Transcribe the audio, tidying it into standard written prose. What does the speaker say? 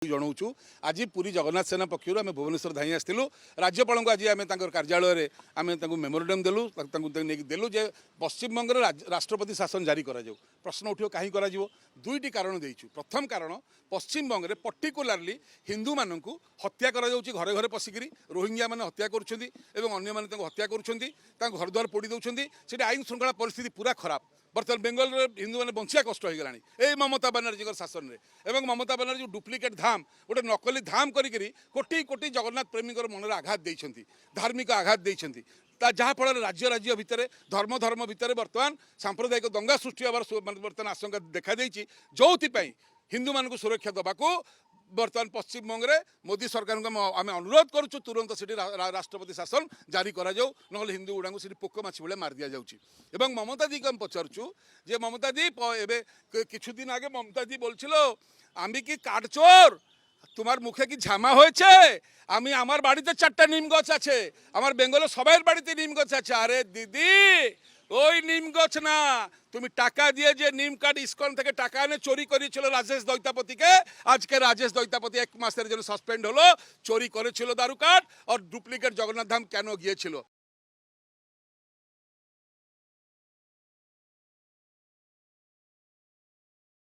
जनाऊँ आज पुरी जगन्नाथ सेना पक्षर आम भुवनेश्वर धाई आसलु राज्यपाल को आज आम कार्यालय आम मेमोरांडम देलु देलु जे पश्चिम बंग राष्ट्रपति शासन जारी करा प्रश्न उठो कहीं कर दुईटी कारण देचु। प्रथम कारण पश्चिम बंग में पर्टिकुलारली हिंदू मानक हत्या करा घरे घरे पशिकी रोहिंग्या मैंने हत्या कर हत्या कर घर द्वार पोड़ी दौरान से आईन श्रृंखला परिस्थिति पूरा खराब। बर्तमान बेंगल हिंदू मैंने बंचिया कष्ट हो गलानी ए ममता बानार्जी शासन में ममता बानार्जी डुप्लिकेट धाम गोटे नकली धाम करी कोटी कोटी जगन्नाथ प्रेमी मन आघात देती धार्मिक आघात देती जहाँफल राज्य राज्य भितर धर्म धर्म भितर बर्तमान सांप्रदायिक दंगा सृष्टि होवार बर्तमान आशंका देखा जो हिंदू मान सुरक्षा देवाक बर्तमान पश्चिम बंग में मोदी सरकार को आम अनुरोध करुँ तुरंत से राष्ट्रपति शासन जारी करा ना हिंदू गुड़ा से पोक माछी भाई मार दि जाऊँगी। ममता दी को हम पचारूँ जे ममता दी किछु दिन आगे ममता दी बोलो आमी की काट चोर तुम्हार मुखे की झामा होयेछे आमी आमार बाड़ीते 4टा नीम गाछ आछे आमार बेंगले सबाइर बाड़ीते नीम गाछ आछे। अरे दीदी ওই নিম গাছ না তুমি টাকা দিয়ে যে নিম কার্ড ইসকন থেকে টাকা এনে চুরি করেছিল রাজেশ দৈতাপতিকে আজকে রাজেশ দৈতাপতি 1 মাসের জন্য সাসপেন্ড হলো চুরি করেছিল দারু কার্ড আর ডুপ্লিকেট জগন্নাথ ধাম কেন গিয়েছিল